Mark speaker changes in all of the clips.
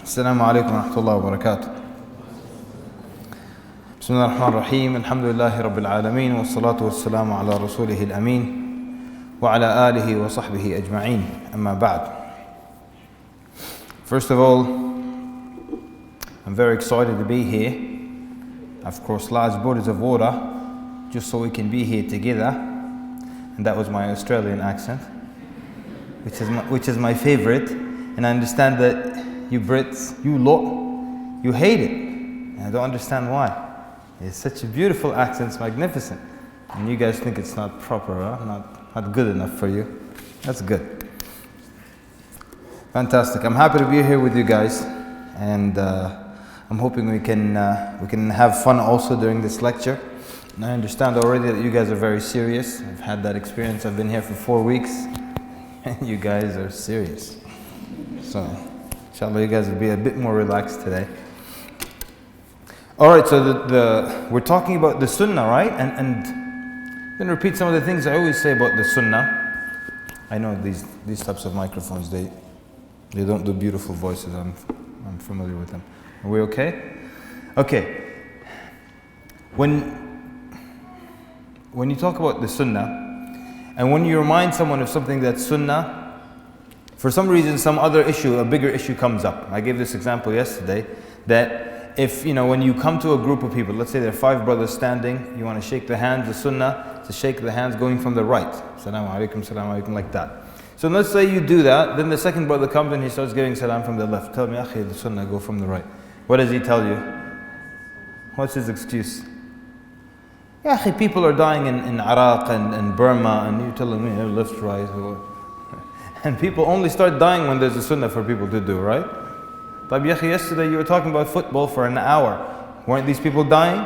Speaker 1: السلام عليكم ورحمة الله وبركاته. بسم الله الرحمن الرحيم. الحمد لله رب العالمين والصلاة والسلام على رسوله الأمين وعلى آله وصحبه أجمعين. أما بعد. First of all, I'm very excited to be here. Of course, large bodies of water, just so we can be here together. And that was my Australian accent, which is my favorite. And I understand that you Brits, you lot, you hate it. And I don't understand why. It's such a beautiful accent, it's magnificent. And you guys think it's not proper, huh? Not good enough for you. That's good. Fantastic. I'm happy to be here with you guys. And I'm hoping we can have fun also during this lecture. And I understand already that you guys are very serious. I've had that experience. I've been here for 4 weeks. And you guys are serious. So, inshallah, you guys will be a bit more relaxed today. Alright, so we're talking about the Sunnah, right? And I'm going to repeat some of the things I always say about the Sunnah. I know these types of microphones, they don't do beautiful voices. I'm familiar with them. Are we okay? Okay. When you talk about the Sunnah, and when you remind someone of something that's Sunnah, for some reason, some other issue, a bigger issue comes up. I gave this example yesterday, that if, when you come to a group of people, let's say there are 5 brothers standing, you want to shake the hands, the Sunnah, to shake the hands going from the right. Salaam alaikum, like that. So let's say you do that, then the second brother comes and he starts giving salam from the left. Tell me, akhi, the Sunnah, go from the right. What does he tell you? What's his excuse? Yeah, akhi, people are dying in Iraq and Burma, and you're telling me left, right. And people only start dying when there's a Sunnah for people to do, right? Yesterday you were talking about football for an hour. Weren't these people dying?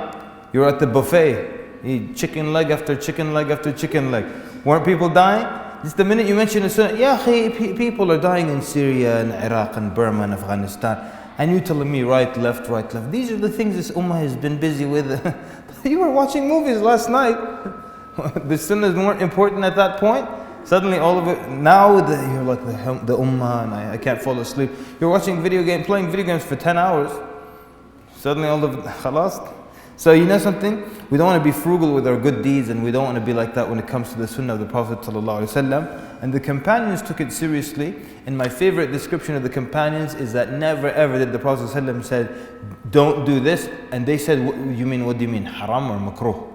Speaker 1: You were at the buffet. You eat chicken leg after chicken leg after chicken leg. Weren't people dying? Just the minute you mention a Sunnah, yeah, people are dying in Syria and Iraq and Burma and Afghanistan. And you telling me right, left, right, left. These are the things this ummah has been busy with. You were watching movies last night. The Sunnahs weren't important at that point. Suddenly all of it, now you're like the ummah and I can't fall asleep. You're watching playing video games for 10 hours. Suddenly all of it, khalas. So you know something? We don't want to be frugal with our good deeds, and we don't want to be like that when it comes to the Sunnah of the Prophet ﷺ. And the companions took it seriously. And my favorite description of the companions is that never ever did the Prophet ﷺ said, don't do this. And they said, what do you mean? Haram or makruh?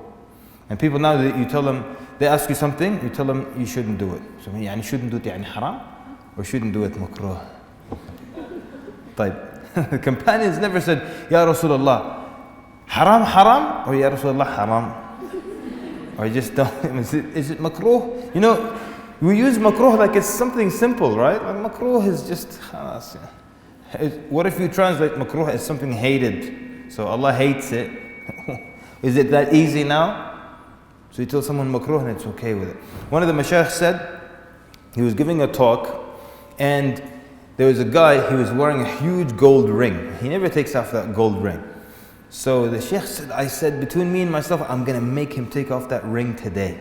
Speaker 1: And people now, you tell them, they ask you something, you tell them you shouldn't do it. So you shouldn't do it haram, or shouldn't do it makruh. The companions never said, Ya Rasulullah, haram, or Ya Rasulullah, haram. Or just don't, is it makruh? We use makruh like it's something simple, right? Like makruh is just, khalas. What if you translate makruh as something hated? So Allah hates it. Is it that easy now? So you tell someone makruh and it's okay with it. One of the mashayikh said, he was giving a talk, and there was a guy, he was wearing a huge gold ring. He never takes off that gold ring. So the shaykh said, I said, between me and myself, I'm going to make him take off that ring today.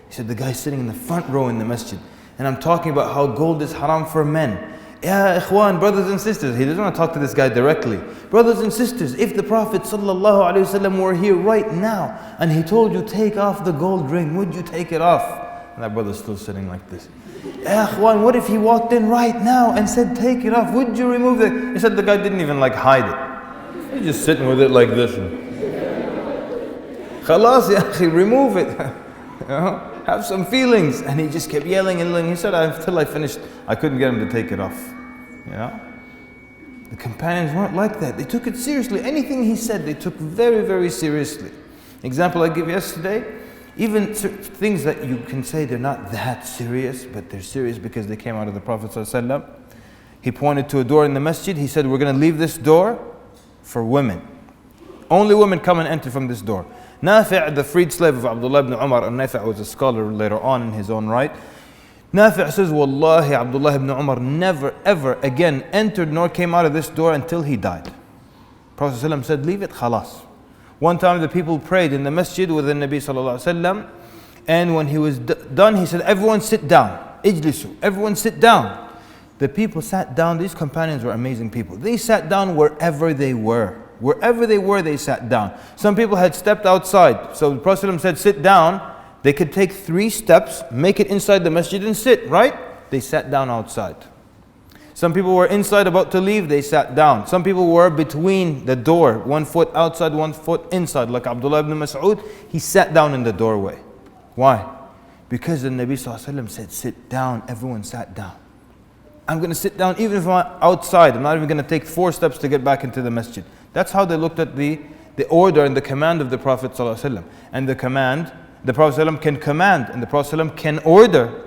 Speaker 1: He said, the guy's sitting in the front row in the masjid, and I'm talking about how gold is haram for men. Ya ikhwan, brothers and sisters. He doesn't want to talk to this guy directly. Brothers and sisters, if the Prophet ﷺ were here right now and he told you take off the gold ring, would you take it off? And that brother's still sitting like this. Ya ikhwan, what if he walked in right now and said take it off? Would you remove it? He said the guy didn't even hide it. He's just sitting with it like this. Khalas ya akhi, remove it. Have some feelings. And he just kept yelling and yelling. He said, until I finished, I couldn't get him to take it off. The companions weren't like that. They took it seriously. Anything he said, they took very, very seriously. Example I gave yesterday, even things that you can say they're not that serious, but they're serious because they came out of the Prophet ﷺ. He pointed to a door in the masjid. He said, we're going to leave this door for women. Only women come and enter from this door. Nafi', the freed slave of Abdullah ibn Umar, and Nafi' was a scholar later on in his own right. Nafi' says, Wallahi, Abdullah ibn Umar never ever again entered nor came out of this door until he died. Prophet ﷺ said, leave it, khalas. One time the people prayed in the masjid with the Nabi sallallahu alaihi wasallam, and when he was done, he said, everyone sit down, ijlisu, everyone sit down. the people sat down. These companions were amazing people. They sat down wherever they were. Wherever they were, they sat down. Some people had stepped outside. So the Prophet ﷺ said, sit down. They could take 3 steps, make it inside the masjid and sit, right? They sat down outside. Some people were inside about to leave, they sat down. Some people were between the door, 1 foot outside, 1 foot inside. Like Abdullah ibn Mas'ud, he sat down in the doorway. Why? Because the Nabi ﷺ said, sit down. Everyone sat down. I'm going to sit down even if I'm outside. I'm not even going to take 4 steps to get back into the masjid. That's how they looked at the order and the command of the Prophet ﷺ. And the command, the Prophet ﷺ can command and the Prophet ﷺ can order.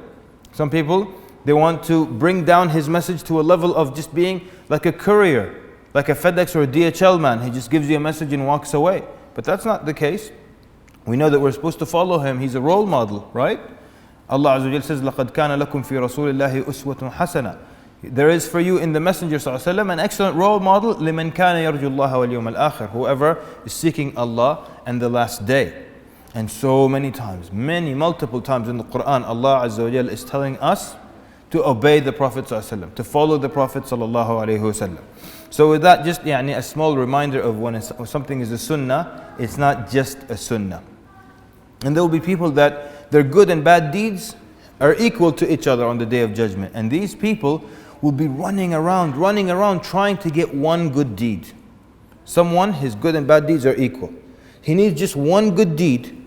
Speaker 1: Some people, they want to bring down his message to a level of just being like a courier, like a FedEx or a DHL man. He just gives you a message and walks away. But that's not the case. We know that we're supposed to follow him. He's a role model, right? Allah Azza wa Jal says, لَقَدْ كَانَ لَكُمْ فِي رَسُولِ اللَّهِ أُسْوَةٌ حَسَنَةٌ. There is for you in the Messenger ﷺ an excellent role model, لِمَنْ كَانَ يَرْجُ اللَّهَ وَالْيَوْمَ الْآخِرِ. Whoever is seeking Allah and the last day. And so many times, multiple times in the Quran, Allah Azza wa Jal is telling us to obey the Prophet ﷺ, to follow the Prophet ﷺ. So with that, just a small reminder of when something is a sunnah, it's not just a sunnah. And there will be people that their good and bad deeds are equal to each other on the Day of Judgment. And these people will be running around trying to get one good deed. Someone, his good and bad deeds are equal. He needs just one good deed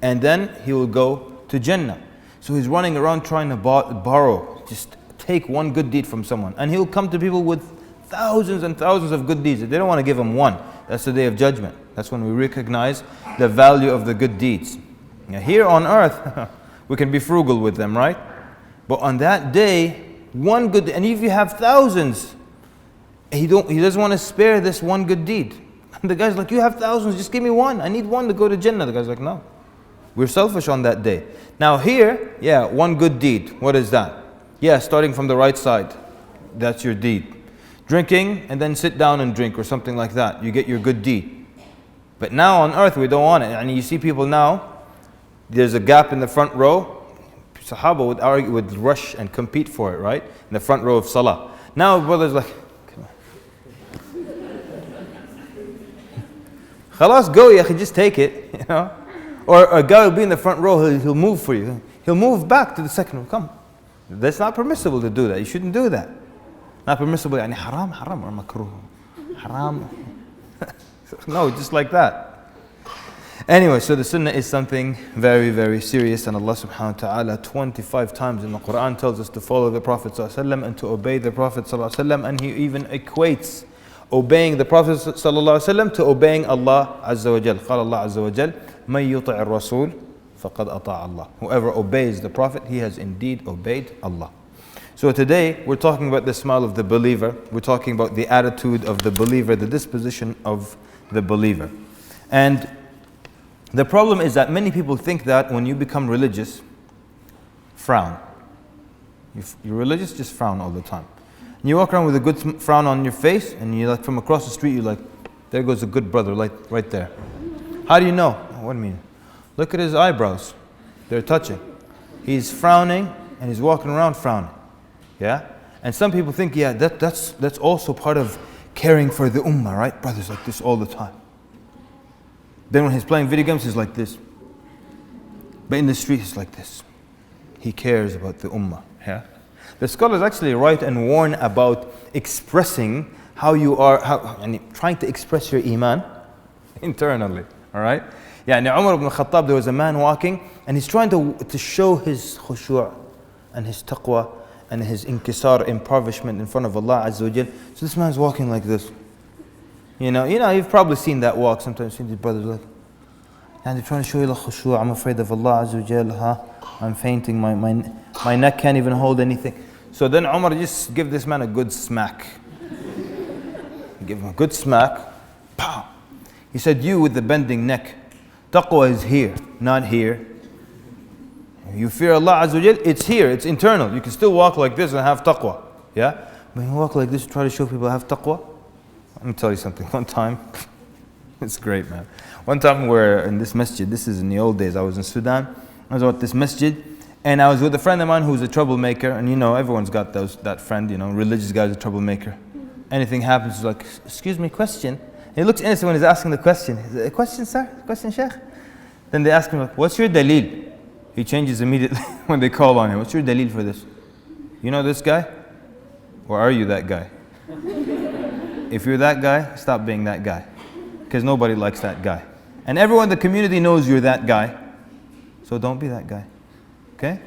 Speaker 1: and then he will go to Jannah. So he's running around trying to borrow, just take one good deed from someone. And he'll come to people with thousands and thousands of good deeds. They don't want to give him one. That's the Day of Judgment. That's when we recognize the value of the good deeds. Now, here on earth, we can be frugal with them, right? But on that day, one good, and if you have thousands, he doesn't want to spare this one good deed. And the guy's like, you have thousands, just give me one. I need one to go to Jannah. The guy's like, no. We're selfish on that day. Now here, one good deed. What is that? Starting from the right side. That's your deed. Drinking and then sit down and drink or something like that. You get your good deed. But now on earth, we don't want it. And you see people now, there's a gap in the front row. Sahaba would argue, would rush and compete for it, right? In the front row of Salah. Now brothers like, come on. Khalas, go, just take it, you know. Or a guy will be in the front row, he'll move for you. He'll move back to the second row. Come. That's not permissible to do that. You shouldn't do that. Not permissible, haram or makruh. Haram. No, just like that. Anyway, so the sunnah is something very, very serious, and Allah subhanahu wa ta'ala 25 times in the Quran tells us to follow the Prophet sallallahu alaihi wasallam and to obey the Prophet sallallahu alaihi wasallam, and he even equates obeying the Prophet sallallahu alaihi wasallam to obeying Allah azza wa jal. قال Allah azza wa jal, مَن يُطِعِ الرَّسُولِ فَقَدْ أَطَاعَ اللَّهِ. Whoever obeys the Prophet, he has indeed obeyed Allah. So today we're talking about the smile of the believer. We're talking about the attitude of the believer, the disposition of the believer. And the problem is that many people think that when you become religious, frown. You're religious, just frown all the time. And you walk around with a good frown on your face, and you from across the street, you're like, there goes a good brother, like right there. How do you know? What do you mean? Look at his eyebrows. They're touching. He's frowning, and he's walking around frowning. Yeah? And some people think, that's also part of caring for the ummah, right? Brothers like this all the time. Then when he's playing video games, he's like this. But in the street, he's like this. He cares about the ummah. Yeah? The scholars actually write and warn about expressing how you are, trying to express your iman internally. All right? Umar ibn Khattab, there was a man walking, and he's trying to show his khushu' and his taqwa and his inkisar, impoverishment in front of Allah Azza wa Jal. So this man's walking like this. You know, you've probably seen that walk. Sometimes you've seen these brothers like, and they're trying to show you the khushu', I'm afraid of Allah Azza wa Jal, I'm fainting, my neck can't even hold anything. So then Umar just give this man a good smack. Give him a good smack. Pow! He said, you with the bending neck, taqwa is here, not here. You fear Allah Azza wa Jal, it's here, it's internal. You can still walk like this and have taqwa. Yeah? But you walk like this, try to show people I have taqwa. Let me tell you something. One time, it's great, man. One time we're in this masjid, this is in the old days, I was in Sudan. I was at this masjid, And I was with a friend of mine who's a troublemaker, and everyone's got that friend, religious guy's a troublemaker. Anything happens, he's like, excuse me, question. And he looks innocent when he's asking the question. Is it a question, sir? Question, Shaykh? Then they ask him, like, what's your daleel? He changes immediately when they call on him. What's your daleel for this? You know this guy? Or are you that guy? If you're that guy, stop being that guy. Because nobody likes that guy. And everyone in the community knows you're that guy. So don't be that guy. Okay?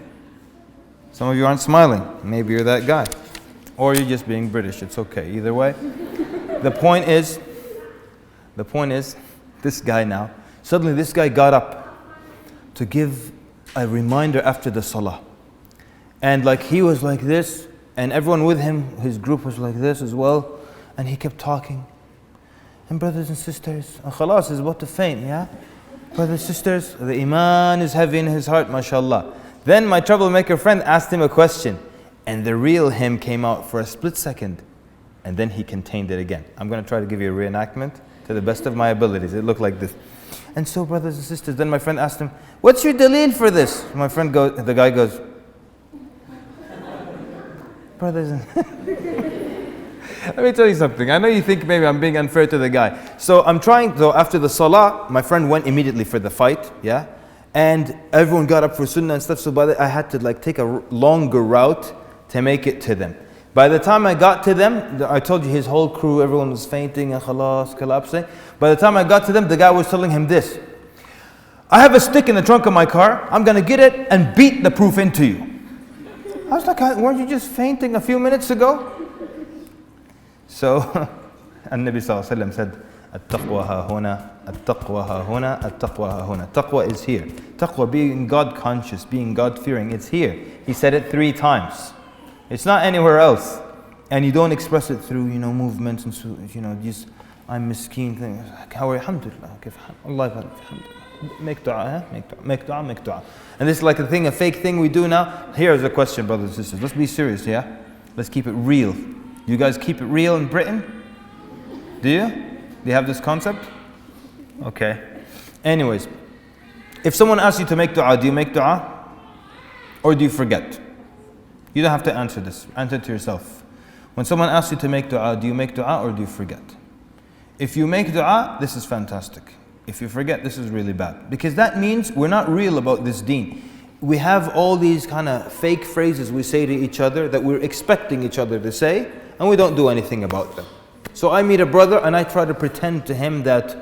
Speaker 1: Some of you aren't smiling. Maybe you're that guy. Or you're just being British. It's okay. Either way. The point is, this guy now, suddenly this guy got up to give a reminder after the salah. And like he was like this, and everyone with him, his group was like this as well. And he kept talking. And brothers and sisters, and khalas is about to faint, yeah? Brothers and sisters, the iman is heavy in his heart, mashallah. Then my troublemaker friend asked him a question, and the real him came out for a split second, and then he contained it again. I'm going to try to give you a reenactment to the best of my abilities. It looked like this. And so, brothers and sisters, then my friend asked him, what's your daleel for this? The guy goes, brothers and let me tell you something. I know you think maybe I'm being unfair to the guy. So after the salah, my friend went immediately for the fight, yeah? And everyone got up for sunnah and stuff, so I had to take a longer route to make it to them. By the time I got to them, I told you his whole crew, everyone was fainting and khalas, collapsing. By the time I got to them, the guy was telling him this. I have a stick in the trunk of my car. I'm going to get it and beat the proof into you. I was like, weren't you just fainting a few minutes ago? So, and Nabi Sallallahu Alaihi Wasallam said, At-taqwa ha-huna, at-taqwa ha-huna, at-taqwa ha-huna. Taqwa is here. Taqwa, being God conscious, being God fearing, it's here. He said it 3 times. It's not anywhere else. And you don't express it through, movements and just, I'm miskeen things. How are you? Alhamdulillah. Allah, make dua, make dua. And this is like a fake thing we do now. Here's a question, brothers and sisters. Let's be serious, yeah? Let's keep it real. You guys keep it real in Britain? Do you? Do you have this concept? Okay. Anyways, if someone asks you to make dua, do you make dua? Or do you forget? You don't have to answer this. Answer to yourself. When someone asks you to make dua, do you make dua or do you forget? If you make dua, this is fantastic. If you forget, this is really bad. Because that means we're not real about this deen. We have all these kind of fake phrases we say to each other that we're expecting each other to say, and we don't do anything about them. So I meet a brother and I try to pretend to him that,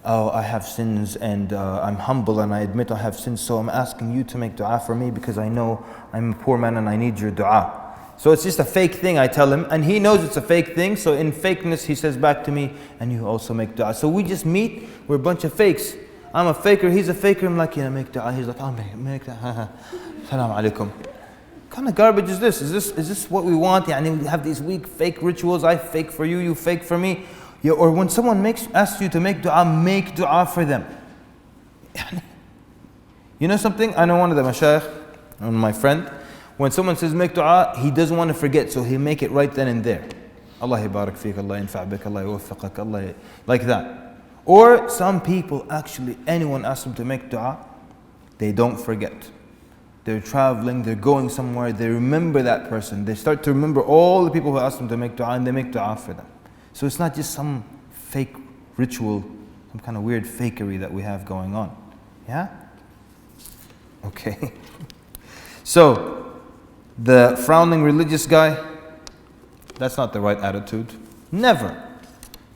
Speaker 1: oh, I have sins and I'm humble and I admit I have sins, so I'm asking you to make dua for me because I know I'm a poor man and I need your dua. So it's just a fake thing, I tell him, and he knows it's a fake thing, so in fakeness he says back to me, and you also make dua. So we just meet, we're a bunch of fakes. I'm a faker, he's a faker, I'm like, make dua. He's like, oh, make dua. Salam alaikum. What kind of garbage is this? Is this what we want? We have these weak fake rituals. I fake for you, you fake for me. Or when someone asks you to make dua for them. You know something? I know one of the mashayikh, my friend, when someone says make dua, he doesn't want to forget, so he'll make it right then and there. Allah yabarak feek, Allah yanfa' bik, Allah yuwaffiqak, Allah, like that. Or some people actually, anyone asks them to make dua, they don't forget. They're traveling, they're going somewhere, they remember that person. They start to remember all the people who asked them to make dua, and they make dua for them. So it's not just some fake ritual, some kind of weird fakery that we have going on. Yeah? Okay. So, the frowning religious guy, that's not the right attitude. Never.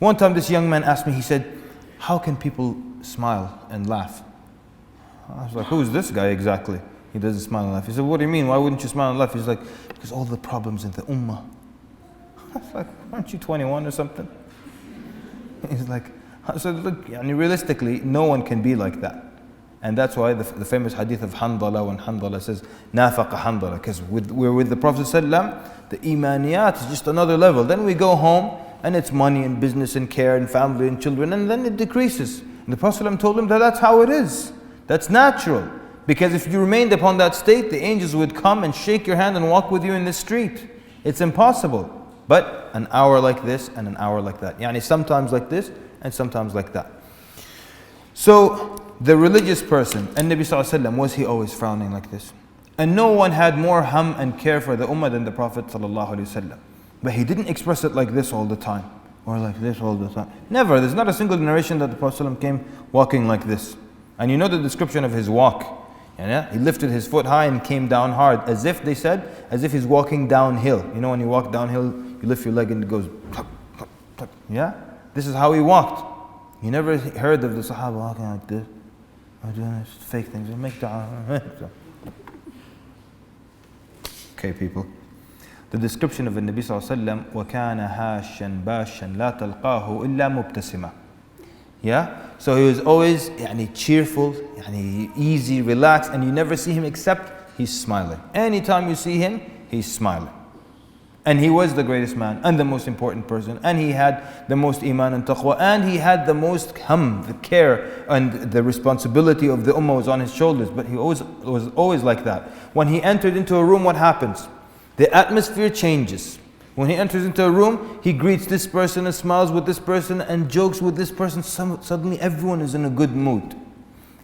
Speaker 1: One time this young man asked me, he said, how can people smile and laugh? I was like, who is this guy exactly? He doesn't smile and laugh. He said, what do you mean? Why wouldn't you smile and laugh? He's like, because all the problems in the ummah. I was like, aren't you 21 or something? He's like, I said, look, realistically, no one can be like that. And that's why the famous hadith of Handala, when Handala says, nafaqa Handala, because we're with the Prophet ﷺ, the imaniyat is just another level. Then we go home, and it's money and business and care and family and children, and then it decreases. And the Prophet ﷺ told him that that's how it is. That's natural. Because if you remained upon that state, the angels would come and shake your hand and walk with you in the street. It's impossible. But an hour like this and an hour like that. Sometimes like this and sometimes like that. So, the religious person, and Nabi Sallallahu Alaihi Wasallam, was he always frowning like this? And no one had more hum and care for the ummah than the Prophet ﷺ. But he didn't express it like this all the time, or like this all the time. Never. There's not a single narration that the Prophet ﷺ came walking like this. And you know the description of his walk. Yeah? He lifted his foot high and came down hard, as if they said, as if he's walking downhill. You know when you walk downhill, you lift your leg and it goes, tuck, tuck, tuck. Yeah? This is how he walked. You never heard of the Sahaba walking like this. I'm doing this fake things. Make dua. Okay, people. The description of the Nabi sallallahu alaihi wasallam, وَكَانَ هَاشًا بَاشًا لَا تَلْقَاهُ إِلَّا مُبْتَسِمًا. Yeah? So he was always cheerful, easy, relaxed, and you never see him except he's smiling. Anytime you see him, he's smiling. And he was the greatest man and the most important person, and he had the most iman and taqwa, and he had the most the care and the responsibility of the ummah was on his shoulders. But he was always like that. When he entered into a room, what happens? The atmosphere changes. When he enters into a room, he greets this person and smiles with this person and jokes with this person. Suddenly everyone is in a good mood.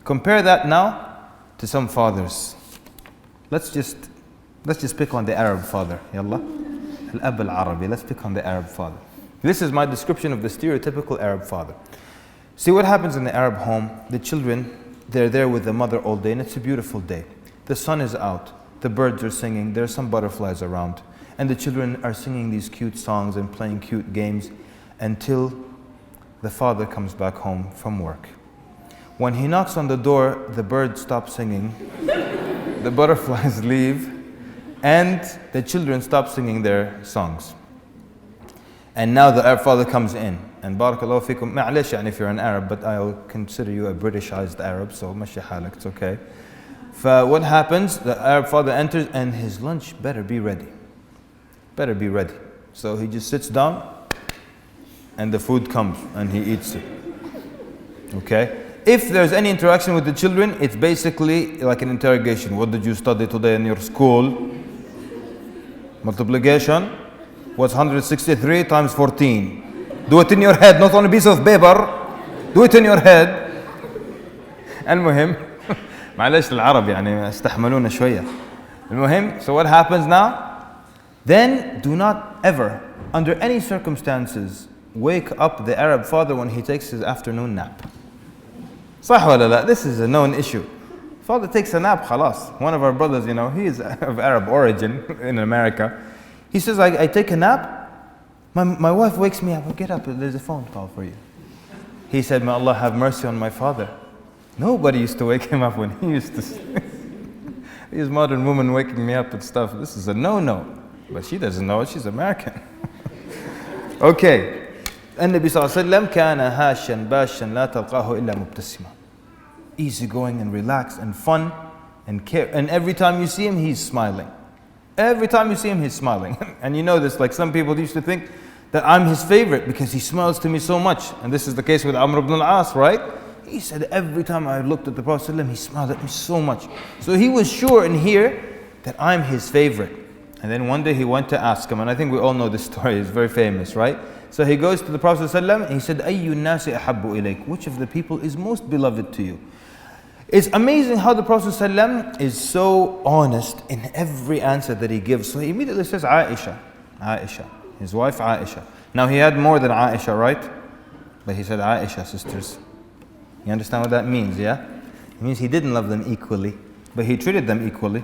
Speaker 1: Compare that now to some fathers. Let's just pick on the Arab father. Yallah. Al-Ab al-Arabi. Let's pick on the Arab father. This is my description of the stereotypical Arab father. See what happens in the Arab home. The children, they're there with the mother all day, and it's a beautiful day. The sun is out. The birds are singing. There are some butterflies around. And the children are singing these cute songs and playing cute games until the father comes back home from work. When he knocks on the door, the birds stop singing, the butterflies leave, and the children stop singing their songs. And now the Arab father comes in. And barakallahu fikum, ma'alish, if you're an Arab, but I'll consider you a Britishized Arab, so mashi halak, it's okay. What happens? The Arab father enters and his lunch better be ready. Better be ready. So he just sits down and the food comes and he eats it. Okay? If there's any interaction with the children, it's basically like an interrogation. What did you study today in your school? Multiplication. What's 163 times 14? Do it in your head, not on a piece of paper. Do it in your head. المهم معلش العرب استحملونا شوية. المهم, so what happens now? Then do not ever, under any circumstances, wake up the Arab father when he takes his afternoon nap. صح ولا لا? This is a known issue. Father takes a nap, خلاص. One of our brothers, he is of Arab origin in America. He says, I take a nap. My wife wakes me up. Get up, there's a phone call for you. He said, may Allah have mercy on my father. Nobody used to wake him up when he used to sleep. These modern women waking me up and stuff. This is a no-no. But she doesn't know it, she's American. Okay. النبي صلى الله عليه وسلم كان هاشا باشا لا تلقاه إلا مبتسما. Easygoing and relaxed and fun and care. And every time you see him, he's smiling. Every time you see him, he's smiling. And you know this, like some people used to think that I'm his favorite because he smiles to me so much. And this is the case with Amr ibn al-As, right? He said every time I looked at the Prophet ﷺ, he smiled at me so much. So he was sure in here that I'm his favorite. And then one day he went to ask him, and I think we all know this story, it's very famous, right? So he goes to the Prophet ﷺ and he said, أَيُّ النَّاسِ أَحَبُّ إِلَيْكَ? Which of the people is most beloved to you? It's amazing how the Prophet ﷺ is so honest in every answer that he gives. So he immediately says, Aisha, his wife Aisha. Now he had more than Aisha, right? But he said Aisha, sisters. You understand what that means, yeah? It means he didn't love them equally, but he treated them equally.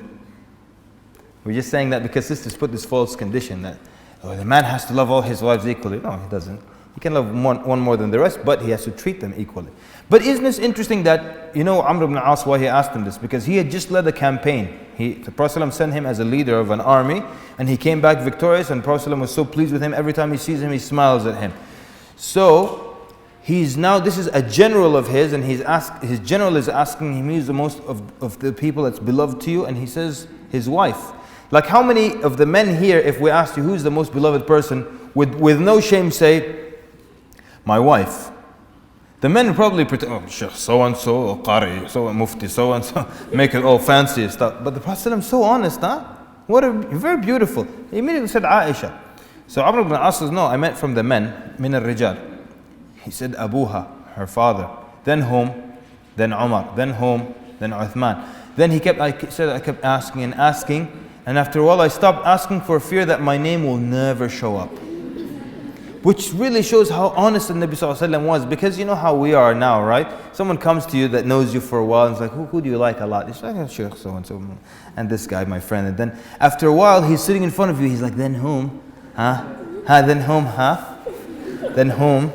Speaker 1: We're just saying that because sisters put this false condition that the man has to love all his wives equally. No, he doesn't. He can love one more than the rest, but he has to treat them equally. But isn't this interesting that, Amr ibn al-As, why he asked him this? Because he had just led a campaign. The Prophet ﷺ sent him as a leader of an army, and he came back victorious, and the Prophet ﷺ was so pleased with him. Every time he sees him, he smiles at him. So, this is a general of his, and his general is asking him, he's the most of the people that's beloved to you, and he says, his wife. Like how many of the men here, if we asked you who's the most beloved person, with no shame say, my wife. The men would probably pretend, Shaykh so-and-so, Qari, Mufti, so-and-so, make it all fancy and stuff. But the Prophet ﷺ so honest, huh? Very beautiful. He immediately said Aisha. So Amr ibn al-As says, no, I meant from the men, min al-rijal. He said Abuha, her father. Then whom? Then Umar. Then whom? Then Uthman. Then he kept, I said, I kept asking and asking. And after a while, I stopped asking for fear that my name will never show up. Which really shows how honest the Nabi ﷺ was. Because you know how we are now, right? Someone comes to you that knows you for a while and is like, who do you like a lot? He's like, oh, Shaykh so-and-so. And this guy, my friend. And then after a while, he's sitting in front of you. He's like, then whom? Huh? Then whom? Huh? Then whom?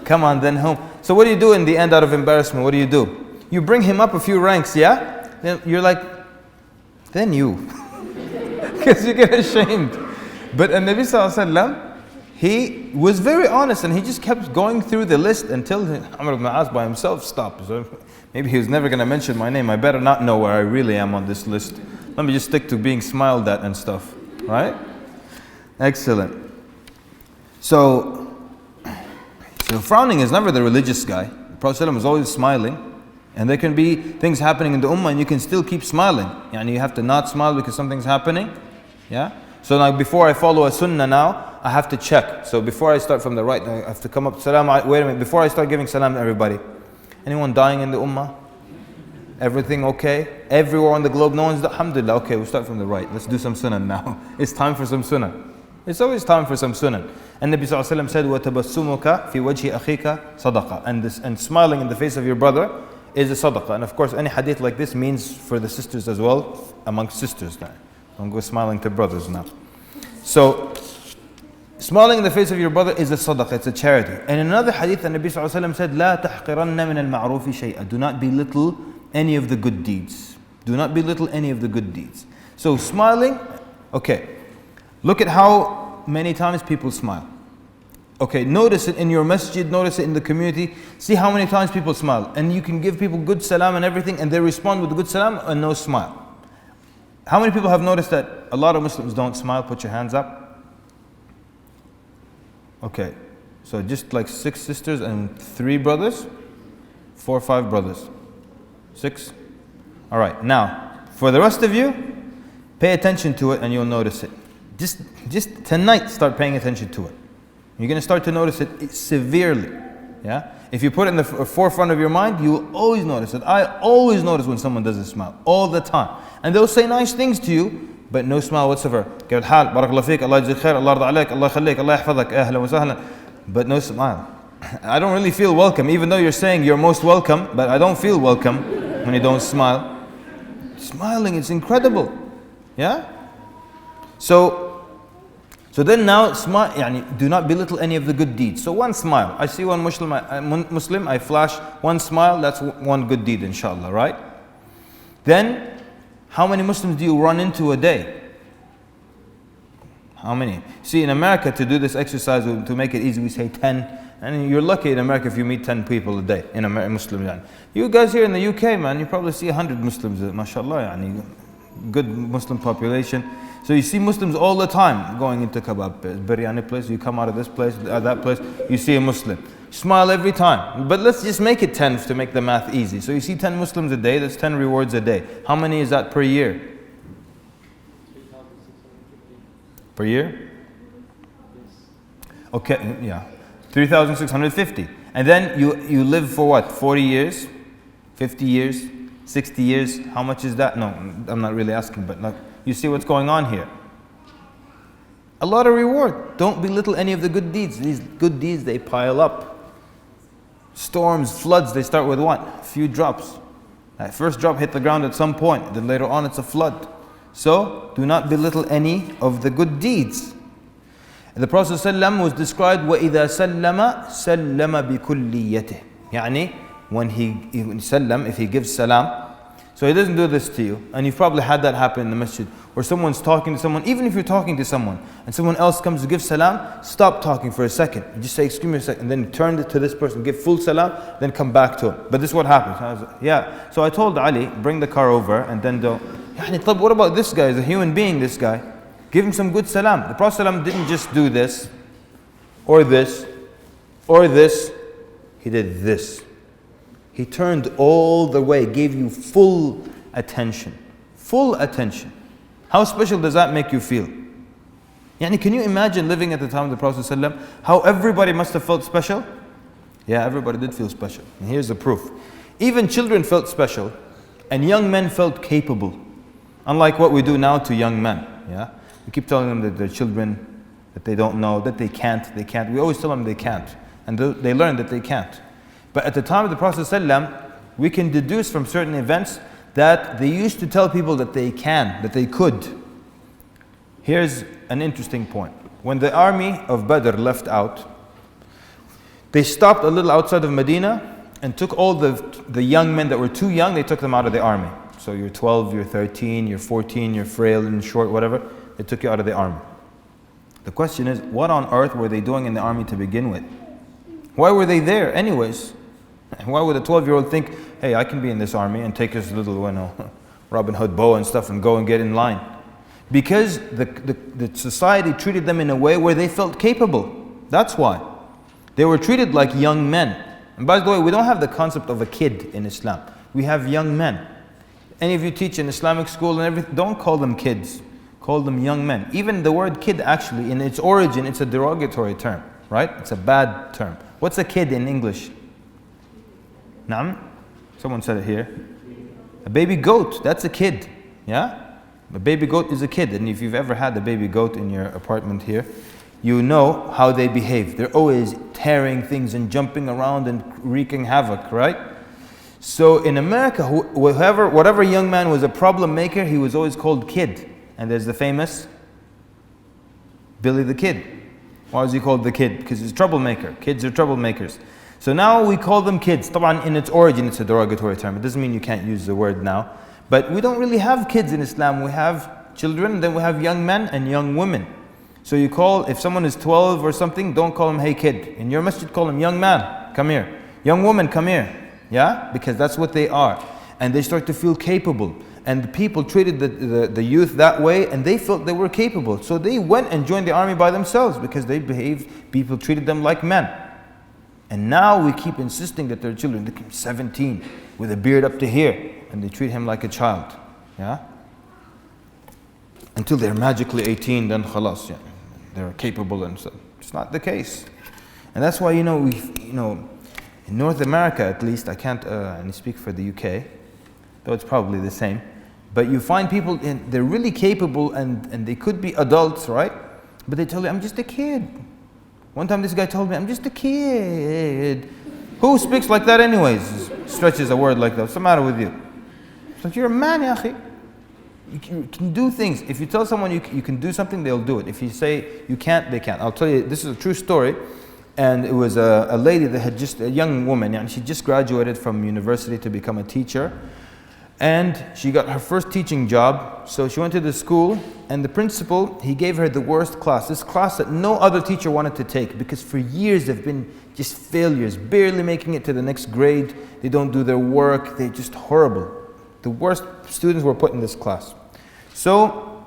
Speaker 1: Come on, then whom? So what do you do in the end out of embarrassment? What do? You bring him up a few ranks, yeah? Then you're like, then you. Because you get ashamed. But the Nabi ﷺ, he was very honest and he just kept going through the list until Amr ibn As by himself stopped. So maybe he was never going to mention my name. I better not know where I really am on this list. Let me just stick to being smiled at and stuff. Right? Excellent. So frowning is never the religious guy. The Prophet ﷺ was always smiling. And there can be things happening in the ummah and you can still keep smiling. Yani you have to not smile because something's happening. Yeah? So like before I follow a sunnah now, I have to check. So before I start from the right, I have to come up, salam, wait a minute, before I start giving salam to everybody. Anyone dying in the ummah? Everything okay? Everywhere on the globe, no one's, alhamdulillah, okay, we'll start from the right. Let's do some sunnah now. It's time for some sunnah. It's always time for some sunnah. And Nabi ﷺ said, وَتَبَسُّمُكَ فِي وَجْهِ أَخِيكَ صَدَقَةً. And smiling in the face of your brother is a sadaqah. And of course, any hadith like this means for the sisters as well, amongst sisters now. Don't go smiling to brothers now. So, smiling in the face of your brother is a sadaqah, it's a charity. And in another hadith, the Nabi ﷺ said, لا تحقرن من المعروف شيئا. Do not belittle any of the good deeds. Do not belittle any of the good deeds. So smiling, okay. Look at how many times people smile. Okay, notice it in your masjid, notice it in the community. See how many times people smile. And you can give people good salam and everything, and they respond with good salam and no smile. How many people have noticed that a lot of Muslims don't smile? Put your hands up. Okay, so just like 6 sisters and 3 brothers, 4 or 5 brothers. 6? Alright, now, for the rest of you, pay attention to it and you'll notice it. Just tonight, start paying attention to it. You're going to start to notice it severely. Yeah? If you put it in the forefront of your mind, you will always notice it. I always notice when someone doesn't smile, all the time. And they'll say nice things to you, but no smile whatsoever. كيف الحال؟ بارك الله فيك، الله يجزيك خير، الله يرضى عليك، الله يخليك، الله يحفظك، أهلا وسهلا. But no smile. I don't really feel welcome, even though you're saying you're most welcome, but I don't feel welcome when you don't smile. Smiling, it's incredible. Yeah? So then now, smile, yani, do not belittle any of the good deeds. So one smile. I see one Muslim, I flash one smile, that's one good deed, inshallah, right? Then, how many Muslims do you run into a day? How many? See, in America, to do this exercise, to make it easy, we say 10. And you're lucky in America if you meet 10 people a day, in a Muslim. You guys here in the UK, man, you probably see 100 Muslims, mashallah, yani, good Muslim population. So you see Muslims all the time going into kebab place, biryani place, you come out of this place, that place, you see a Muslim. Smile every time. But let's just make it 10 to make the math easy. So you see 10 Muslims a day, that's 10 rewards a day. How many is that per year? 3,650. Per year? Okay, yeah. 3,650. And then you live for what? 40 years? 50 years? 60 years? How much is that? No, I'm not really asking, but like, you see what's going on here. A lot of reward. Don't belittle any of the good deeds. These good deeds, they pile up. Storms, floods, they start with what? A few drops. That first drop hit the ground at some point. Then later on it's a flood. So, do not belittle any of the good deeds. And the Prophet ﷺ was described, وَإِذَا سَلَّمَ سَلَّمَ بِكُلِّيَّتِهِ. Yani, when if he gives salam, so he doesn't do this to you, and you've probably had that happen in the masjid, or someone's talking to someone, even if you're talking to someone, and someone else comes to give salam, stop talking for a second, and just say, excuse me a second, and then turn to this person, give full salam, then come back to him. But this is what happens. I was like, yeah, so I told Ali, bring the car over, and then don't, what about this guy, he's a human being, this guy, give him some good salam. The Prophet ﷺ didn't just do this, or this, or this, he did this. He turned all the way, gave you full attention. Full attention. How special does that make you feel? Yani, can you imagine living at the time of the Prophet ﷺ, how everybody must have felt special? Yeah, everybody did feel special. And here's the proof. Even children felt special And young men felt capable. Unlike what we do now to young men. Yeah? We keep telling them that they're children, that they don't know, that they can't. We always tell them they can't. And they learn that they can't. But at the time of the Prophet ﷺ, we can deduce from certain events that they used to tell people that they can, that they could. Here's an interesting point. When the army of Badr left out, they stopped a little outside of Medina and took all the young men that were too young, they took them out of the army. So you're 12, you're 13, you're 14, you're frail and short, whatever, they took you out of the army. The question is, what on earth were they doing in the army to begin with? Why were they there anyways? Why would a 12-year-old think, hey, I can be in this army and take this little, Robin Hood bow and stuff and go and get in line? Because the society treated them in a way where they felt capable. That's why. They were treated like young men. And by the way, we don't have the concept of a kid in Islam. We have young men. Any of you teach in Islamic school and everything, don't call them kids. Call them young men. Even the word kid actually, in its origin, it's a derogatory term. Right? It's a bad term. What's a kid in English? Naam? Someone said it here. A baby goat, that's a kid. Yeah? A baby goat is a kid. And if you've ever had a baby goat in your apartment here, you know how they behave. They're always tearing things and jumping around and wreaking havoc, right? So in America, whatever young man was a problem maker, he was always called kid. And there's the famous Billy the Kid. Why is he called the kid? Because he's a troublemaker. Kids are troublemakers. So now we call them kids. Taban, in its origin, it's a derogatory term. It doesn't mean you can't use the word now. But we don't really have kids in Islam. We have children, then we have young men and young women. So you call, if someone is 12 or something, don't call him, hey kid. In your masjid, call him, young man, come here. Young woman, come here. Yeah? Because that's what they are. And they start to feel capable. And the people treated the youth that way, and they felt they were capable. So they went and joined the army by themselves because they behaved, people treated them like men. And now we keep insisting that they're children. They keep 17 with a beard up to here, and they treat him like a child. Yeah? Until they're magically 18, then khalas, yeah, they're capable and so. It's not the case. And that's why, in North America at least, I can't speak for the UK, though it's probably the same. But you find people, they're really capable and they could be adults, right? But they tell you, I'm just a kid. One time this guy told me, I'm just a kid. Who speaks like that anyways? Stretches a word like that. What's the matter with you? It's like, you're a man, ya akhi. You can do things. If you tell someone you can do something, they'll do it. If you say you can't, they can't. I'll tell you, this is a true story. And it was a lady that had a young woman, and she just graduated from university to become a teacher. And she got her first teaching job. So she went to the school, and the principal, he gave her the worst class. This class that no other teacher wanted to take, because for years they've been just failures, barely making it to the next grade. They don't do their work. They're just horrible. The worst students were put in this class. So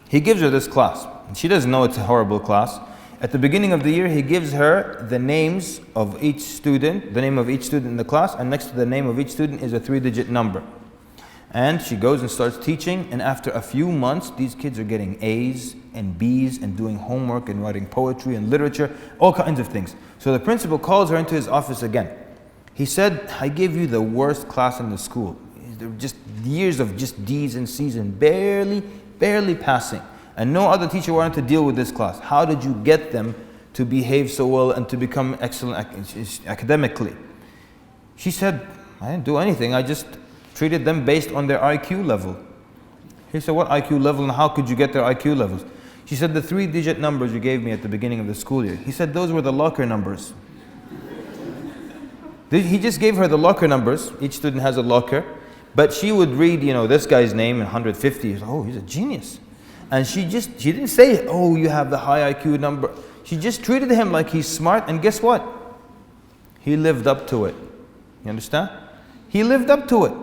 Speaker 1: he gives her this class. And she doesn't know it's a horrible class. At the beginning of the year, he gives her the names of each student, the name of each student in the class, and next to the name of each student is a 3-digit number. And she goes and starts teaching, and after a few months, these kids are getting A's and B's and doing homework and writing poetry and literature, all kinds of things. So the principal calls her into his office again. He said, I gave you the worst class in the school. There were just years of just D's and C's and barely passing. And no other teacher wanted to deal with this class. How did you get them to behave so well and to become excellent academically? She said, I didn't do anything. I just treated them based on their IQ level. He said, what IQ level and how could you get their IQ levels? She said, the 3-digit numbers you gave me at the beginning of the school year. He said, those were the locker numbers. He just gave her the locker numbers. Each student has a locker. But she would read, this guy's name in 150. He's like, oh, he's a genius. And she didn't say, oh, you have the high IQ number. She just treated him like he's smart. And guess what? He lived up to it. You understand? He lived up to it.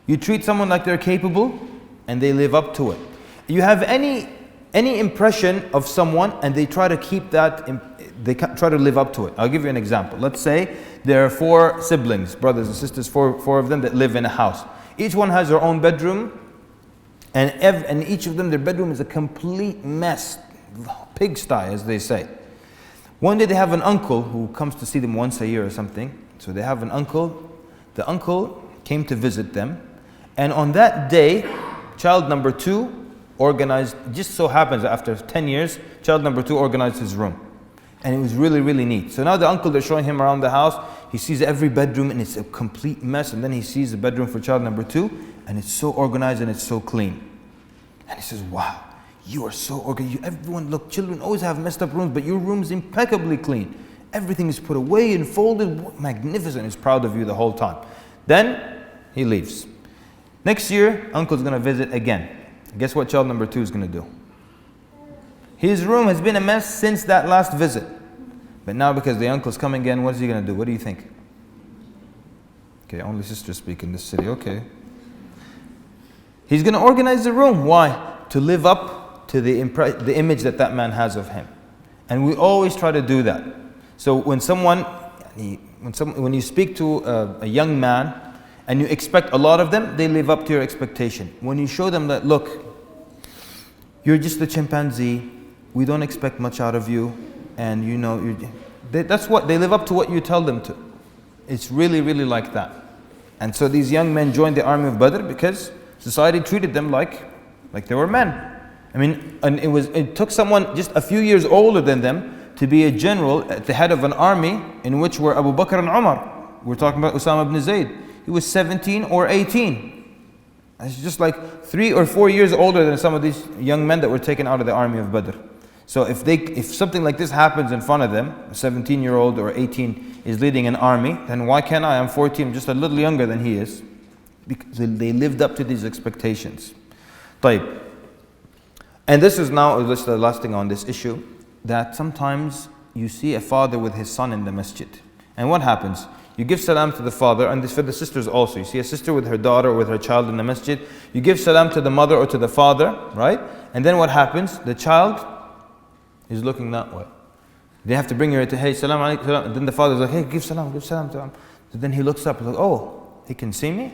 Speaker 1: You treat someone like they're capable, and they live up to it. You have any impression of someone, and they try to keep that, they try to live up to it. I'll give you an example. Let's say there are 4 siblings, brothers and sisters, four of them that live in a house. Each one has their own bedroom, and each of them, their bedroom is a complete mess, pigsty, as they say. One day they have an uncle who comes to see them once a year or something. So they have an uncle. The uncle came to visit them, And on that day, child number 2 organized, just so happens after 10 years, child number 2 organized his room. And it was really, really neat. So now the uncle, they're showing him around the house. He sees every bedroom and it's a complete mess. And then he sees the bedroom for child number 2 and it's so organized and it's so clean. And he says, wow, you are so organized. Everyone, look, children always have messed up rooms, but your room's impeccably clean. Everything is put away and folded. Magnificent. He's proud of you the whole time. Then he leaves. Next year, uncle's going to visit again. Guess what child number 2 is going to do? His room has been a mess since that last visit. But now because the uncle's coming again, what is he going to do? What do you think? Okay, only sisters speak in this city. Okay. He's going to organize the room. Why? To live up to the image that that man has of him. And we always try to do that. So when you speak to a young man and you expect a lot of them, they live up to your expectation. When you show them that, look, you're just a chimpanzee, we don't expect much out of you, and you know, that's what they live up to, what you tell them to. It's really, really like that. And so these young men joined the army of Badr because society treated them like they were men. I mean, and it took someone just a few years older than them to be a general at the head of an army in which were Abu Bakr and Umar. We're talking about Usama ibn Zayd. He was 17 or 18. It's just like 3 or 4 years older than some of these young men that were taken out of the army of Badr. So if something like this happens in front of them, a 17-year-old or 18 is leading an army, then why can't I? I'm 14, I'm just a little younger than he is. Because they lived up to these expectations. طيب. And this is now just the last thing on this issue, that sometimes you see a father with his son in the masjid. And what happens? You give salam to the father, and this for the sisters also. You see a sister with her daughter or with her child in the masjid. You give salam to the mother or to the father, right? And then what happens? The child is looking that way. They have to bring her to, hey, salam alaikum, salam. And then the father's like, hey, give salam to him. So then he looks up, he's like, oh, he can see me?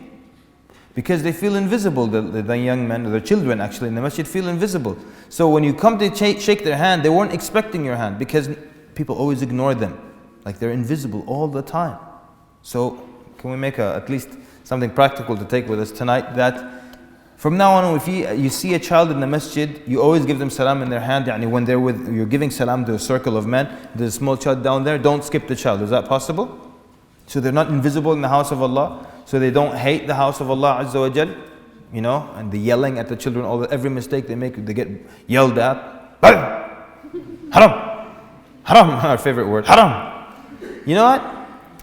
Speaker 1: Because they feel invisible, the young men, or the children actually in the masjid feel invisible. So when you come to shake their hand, they weren't expecting your hand because people always ignore them. Like they're invisible all the time. So can we make at least something practical to take with us tonight, that from now on, if you see a child in the masjid, you always give them salam in their hand. When you're giving salam to a circle of men, there's a small child down there, don't skip the child. Is that possible? So they're not invisible in the house of Allah. So they don't hate the house of Allah Azza wa Jal. You know, and the yelling at the children, every mistake they make, they get yelled at. Haram! Haram, our favorite word. Haram! You know what?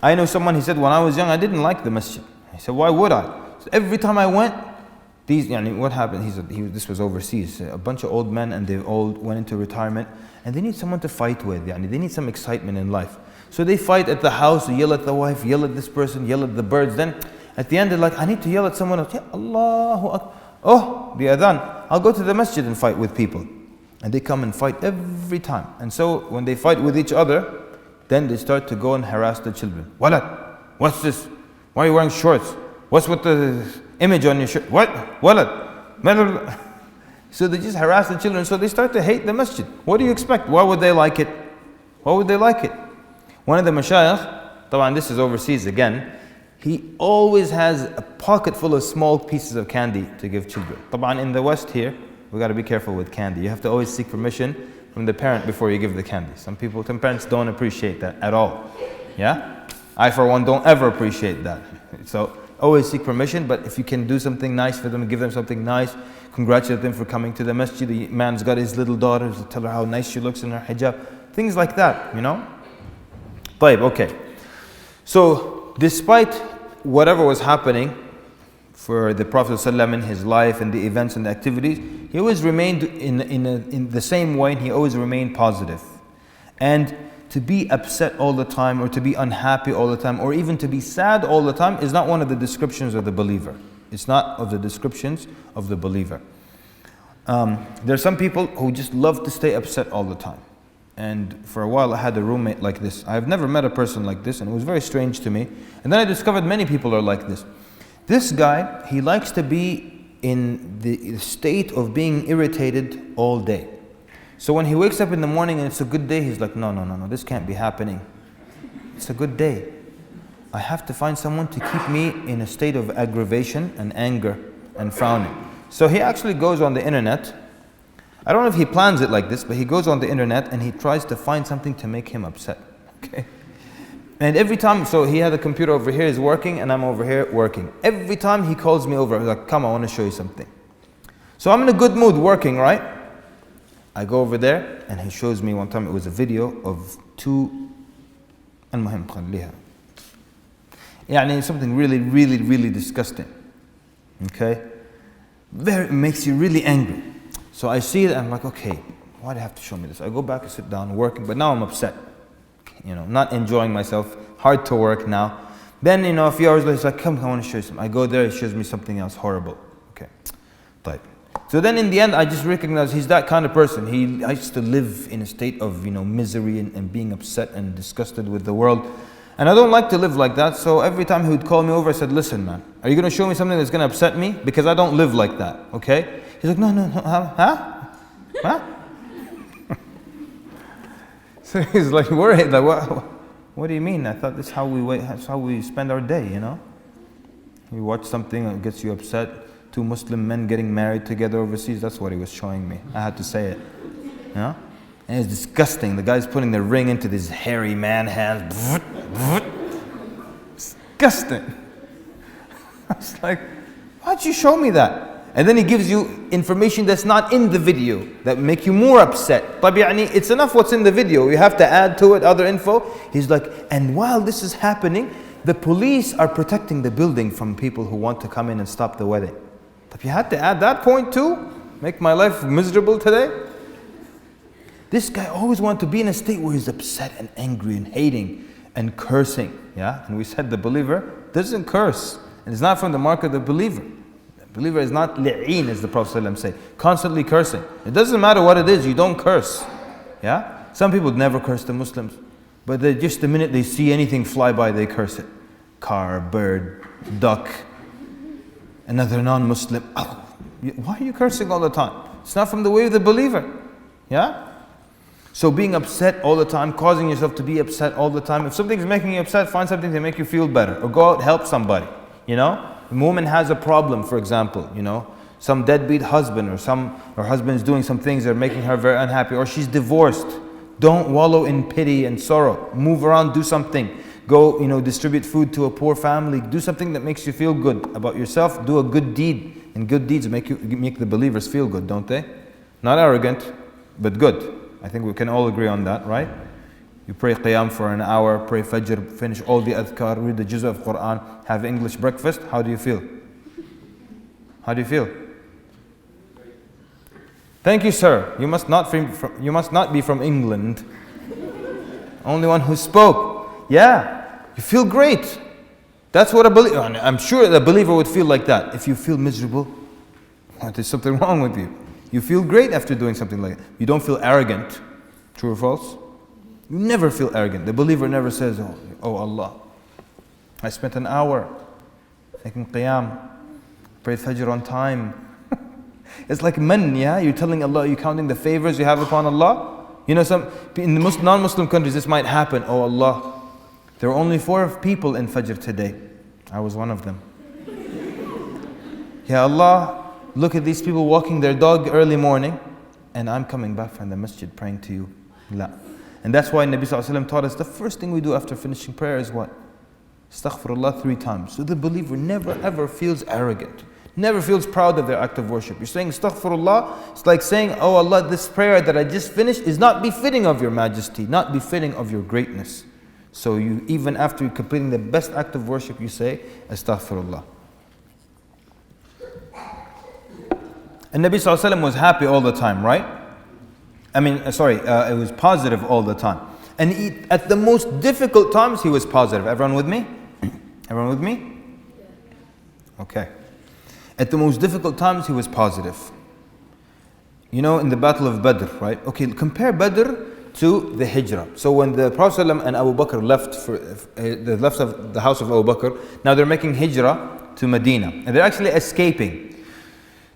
Speaker 1: I know someone, he said, when I was young, I didn't like the masjid. He said, why would I? So every time I went, what happened? This was overseas. A bunch of old men, and they all went into retirement, and they need someone to fight with. They need some excitement in life. So they fight at the house, yell at the wife, yell at this person, yell at the birds. Then at the end, they're like, I need to yell at someone else. Yeah, Allahu Akbar. Oh, the adhan. I'll go to the masjid and fight with people. And they come and fight every time. And so when they fight with each other, then they start to go and harass the children. Walad, what's this? Why are you wearing shorts? What's with the image on your shirt? What? Walad. So they just harass the children. So they start to hate the masjid. What do you expect? Why would they like it? Why would they like it? One of the mashayikh, طبعا this is overseas again, he always has a pocket full of small pieces of candy to give children. طبعا in the West here, we got to be careful with candy. You have to always seek permission from the parent before you give the candy. Some parents don't appreciate that at all. Yeah? I for one don't ever appreciate that. So always seek permission, but if you can do something nice for them, give them something nice, congratulate them for coming to the masjid. The man's got his little daughter, to tell her how nice she looks in her hijab. Things like that, you know? Okay. So despite whatever was happening for the Prophet ﷺ in his life and the events and the activities, he always remained in the same way, and he always remained positive. And to be upset all the time, or to be unhappy all the time, or even to be sad all the time is not one of the descriptions of the believer. It's not of the descriptions of the believer. There are some people who just love to stay upset all the time. And for a while I had a roommate like this. I've never met a person like this, and it was very strange to me. And then I discovered many people are like this. This guy, he likes to be in the state of being irritated all day. So when he wakes up in the morning and it's a good day, he's like, no, this can't be happening. It's a good day. I have to find someone to keep me in a state of aggravation and anger. and frowning. So he actually goes on the internet. I don't know if he plans it like this, but he goes on the internet and he tries to find something to make him upset. Okay? And every time, so he had a computer over here, is working, and I'm over here working. Every time he calls me over, he's like, come, I want to show you something. So I'm in a good mood working, right? I go over there, and he shows me one time, it was a video of two, المهم خليها. يعني something really, really, really disgusting. Okay? It makes you really angry. So I see it, I'm like, okay, why do you have to show me this? I go back and sit down working, but now I'm upset. You know, not enjoying myself, hard to work now. Then, you know, a few hours later, he's like, come, I want to show you something. I go there, he shows me something else horrible. Okay, طيب. So then in the end, I just recognize he's that kind of person. I used to live in a state of, you know, misery and being upset and disgusted with the world. And I don't like to live like that. So every time he would call me over, I said, listen, man, are you going to show me something that's going to upset me? Because I don't live like that, okay? He's like, no, huh? So he's like worried, like, what do you mean? I thought this is how we spend our day, you know? You watch something that gets you upset, two Muslim men getting married together overseas, that's what he was showing me. I had to say it, you know? And it's disgusting. The guy's putting the ring into these hairy man hands. Disgusting. I was like, why'd you show me that? And then he gives you information that's not in the video that make you more upset. But it's enough what's in the video. You have to add to it other info. He's like, and while this is happening, the police are protecting the building from people who want to come in and stop the wedding. But you had to add that point too? Make my life miserable today? This guy always wanted to be in a state where he's upset and angry and hating and cursing. Yeah? And we said the believer doesn't curse. And it's not from the mark of the believer. Believer is not li'een, as the Prophet ﷺ say, constantly cursing. It doesn't matter what it is, you don't curse. Yeah? Some people never curse the Muslims, but just the minute they see anything fly by, they curse it. Car, bird, duck, another non-Muslim. Oh, why are you cursing all the time? It's not from the way of the believer. Yeah? So being upset all the time, causing yourself to be upset all the time. If something's making you upset, find something to make you feel better. Or go out, help somebody. You know? A woman has a problem, for example, you know, some deadbeat husband or her husband is doing some things that are making her very unhappy, or she's divorced. Don't wallow in pity and sorrow. Move around, do something. Go, you know, distribute food to a poor family. Do something that makes you feel good about yourself. Do a good deed. And good deeds make the believers feel good, don't they? Not arrogant, but good. I think we can all agree on that, right? You pray qiyam for an hour, pray fajr, finish all the adhkar, read the juz of Quran, have English breakfast. How do you feel? How do you feel? Thank you, sir. You must not be from England. Only one who spoke. Yeah, you feel great. That's what a believer, I'm sure a believer would feel like that. If you feel miserable, there's something wrong with you. You feel great after doing something like that. You don't feel arrogant. True or false? You never feel arrogant. The believer never says, oh Allah, I spent an hour making qiyam, prayed fajr on time. It's like man, yeah? You're telling Allah, you're counting the favors you have upon Allah. You know, in the non-Muslim countries this might happen. Oh Allah, there were only 4 people in fajr today. I was one of them. Ya Allah, look at these people walking their dog early morning, and I'm coming back from the masjid praying to you. La. And that's why Nabi ﷺ taught us the first thing we do after finishing prayer is what? Astaghfirullah 3 times. So the believer never ever feels arrogant, never feels proud of their act of worship. You're saying Astaghfirullah, it's like saying, oh Allah, this prayer that I just finished is not befitting of your majesty, not befitting of your greatness. So you, even after you're completing the best act of worship, you say Astaghfirullah. And Nabi ﷺ was happy all the time, right? It was positive all the time. And at the most difficult times, he was positive. Everyone with me? Everyone with me? Okay. At the most difficult times, he was positive. You know, in the Battle of Badr, right? Okay, compare Badr to the Hijrah. So when the Prophet ﷺ and Abu Bakr they left of the house of Abu Bakr, now they're making Hijrah to Medina. And they're actually escaping.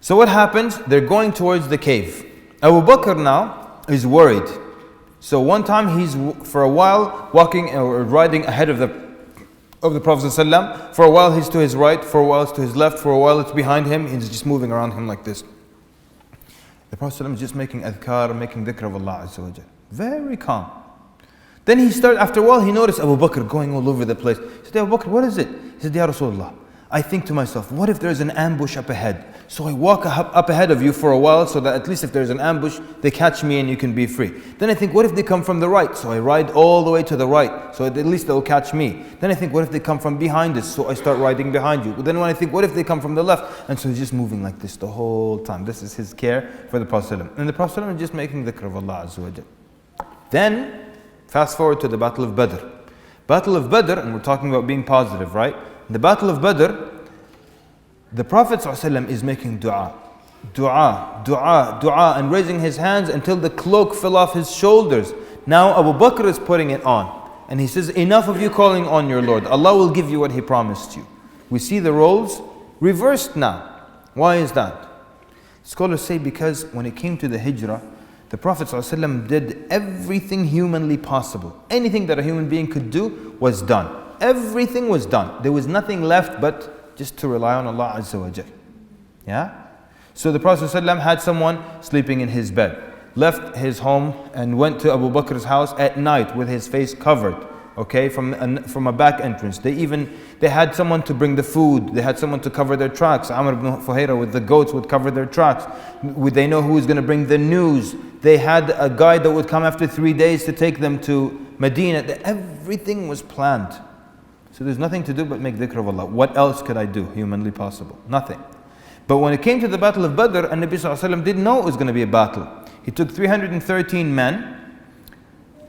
Speaker 1: So what happens? They're going towards the cave. Abu Bakr now is worried. So one time he's for a while walking or riding ahead of the of the Prophet ﷺ. For a while he's to his right, for a while it's to his left, for a while it's behind him. He's just moving around him like this. The Prophet ﷺ is just making adhkar, making dhikr of Allah Azza wa Jal. Very calm. Then he started, after a while he noticed Abu Bakr going all over the place. He said, Abu Bakr, what is it? He said, Ya Rasulullah, I think to myself, what if there's an ambush up ahead? So I walk up ahead of you for a while so that at least if there's an ambush, they catch me and you can be free. Then I think, what if they come from the right? So I ride all the way to the right, so at least they'll catch me. Then I think, what if they come from behind us? So I start riding behind you. But then when I think, what if they come from the left? And so he's just moving like this the whole time. This is his care for the Prophet ﷺ. And the Prophet ﷺ is just making dhikr of Allah Azza wa Jal. Then, fast forward to the Battle of Badr. Battle of Badr, and we're talking about being positive, right? The Battle of Badr, the Prophet ﷺ is making dua, and raising his hands until the cloak fell off his shoulders. Now Abu Bakr is putting it on. And he says, enough of you calling on your Lord. Allah will give you what He promised you. We see the roles reversed now. Why is that? Scholars say because when it came to the hijrah, the Prophet ﷺ did everything humanly possible. Anything that a human being could do was done. Everything was done. There was nothing left but just to rely on Allah Azza wa Jal. Yeah? So the Prophet ﷺ had someone sleeping in his bed, left his home and went to Abu Bakr's house at night with his face covered, okay, from a back entrance. They had someone to bring the food, they had someone to cover their tracks. Amr ibn Fuhayra with the goats would cover their tracks. Would they know who was going to bring the news? They had a guide that would come after 3 days to take them to Medina. Everything was planned. So there's nothing to do but make dhikr of Allah. What else could I do humanly possible? Nothing. But when it came to the Battle of Badr, and Nabi ﷺ didn't know it was going to be a battle. He took 313 men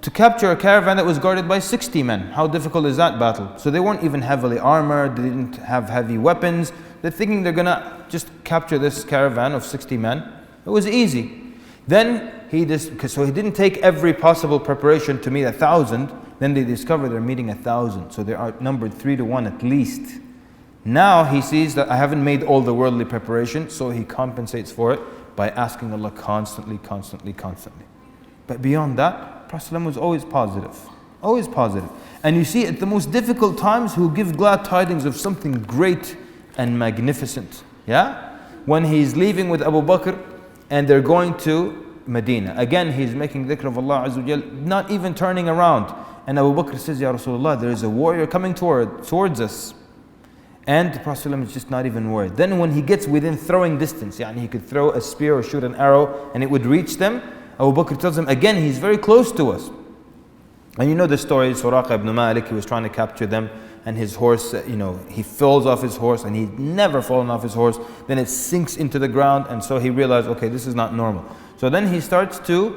Speaker 1: to capture a caravan that was guarded by 60 men. How difficult is that battle? So they weren't even heavily armored, they didn't have heavy weapons. They're thinking they're going to just capture this caravan of 60 men. It was easy. Then he didn't take every possible preparation to meet 1,000. Then they discover they're meeting 1,000. So they are outnumbered 3 to 1 at least. Now he sees that I haven't made all the worldly preparation, so he compensates for it by asking Allah constantly. But beyond that, Prophet ﷺ was always positive. Always positive. And you see, at the most difficult times, he'll give glad tidings of something great and magnificent. Yeah? When he's leaving with Abu Bakr and they're going to Medina. Again, he's making dhikr of Allah Azza wa Jal, not even turning around. And Abu Bakr says, Ya Rasulullah, there is a warrior coming towards us. And the Prophet ﷺ is just not even worried. Then when he gets within throwing distance, he could throw a spear or shoot an arrow and it would reach them, Abu Bakr tells him, again, he's very close to us. And you know the story, Suraqa ibn Malik, he was trying to capture them and his horse, he falls off his horse and he'd never fallen off his horse. Then it sinks into the ground and so he realized, okay, this is not normal. So then he starts to,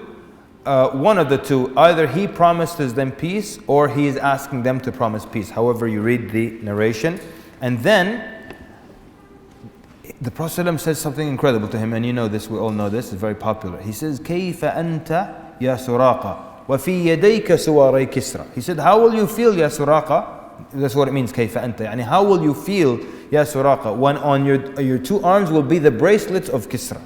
Speaker 1: one of the two, either he promises them peace or he is asking them to promise peace, however you read the narration. And then the Prophet ﷺ says something incredible to him, and you know this, we all know this, it's very popular. He says, كَيْفَ أَنْتَ يَا سُرَاقَ وَفِي يَدَيْكَ سُوَارَيْ كِسْرَى. He said, how will you feel, Ya Suraqa? That's what it means, كَيْفَ أَنْتَ. Yani, how will you feel, Ya Suraqa, when on your two arms will be the bracelets of Kisra?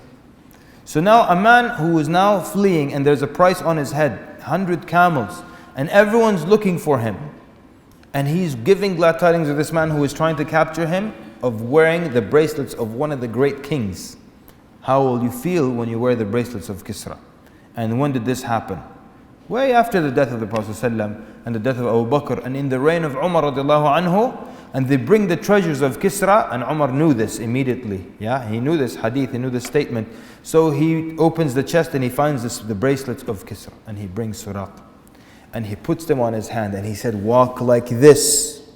Speaker 1: So now a man who is now fleeing and there's a price on his head, 100 camels, and everyone's looking for him. And he's giving glad tidings of this man who is trying to capture him of wearing the bracelets of one of the great kings. How will you feel when you wear the bracelets of Kisra? And when did this happen? Way after the death of the Prophet ﷺ and the death of Abu Bakr and in the reign of Umar radiallahu anhu. And they bring the treasures of Kisra, and Umar knew this immediately. Yeah, he knew this hadith, he knew this statement. So he opens the chest and he finds the bracelets of Kisra, and he brings Suraq. And he puts them on his hand and he said, walk like this.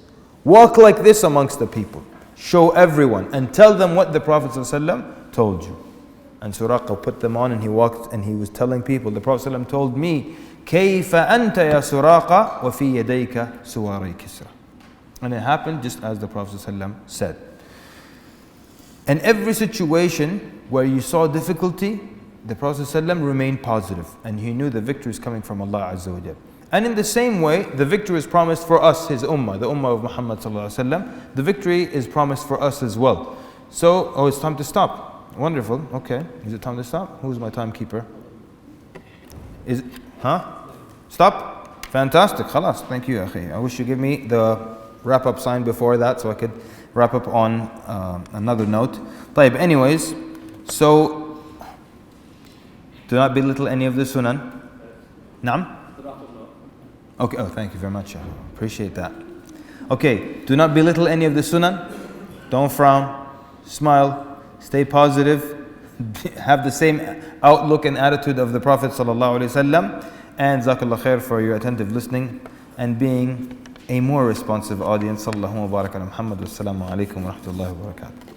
Speaker 1: Walk like this amongst the people. Show everyone and tell them what the Prophet ﷺ told you. And Suraqa put them on and he walked and he was telling people, the Prophet ﷺ told me, كَيْفَ أَنْتَ يَا سُرَاقَ وَفِي يَدَيْكَ سُوَارَيْ كِسْرَى. And it happened just as the Prophet ﷺ said. And every situation where you saw difficulty, the Prophet ﷺ remained positive and he knew the victory is coming from Allah Azza wa Jal. And in the same way, the victory is promised for us, his ummah, the ummah of Muhammad ﷺ. The victory is promised for us as well. So, it's time to stop. Wonderful. Okay. Is it time to stop? Who's my timekeeper? Stop? Fantastic. Khalas. Thank you, akhi. I wish you give me the wrap up sign before that so I could wrap up on another note. طيب, anyways, so do not belittle any of the sunan. Naam? Okay, oh, thank you very much. I appreciate that. Okay, do not belittle any of the sunan. Don't frown, smile, stay positive, have the same outlook and attitude of the Prophet ﷺ. And Jazakallah khair for your attentive listening and being a more responsive audience. Sallallahu wa barak ala Muhammad. Wassalamu alaikum wa rahmatullahi wa barakatuh.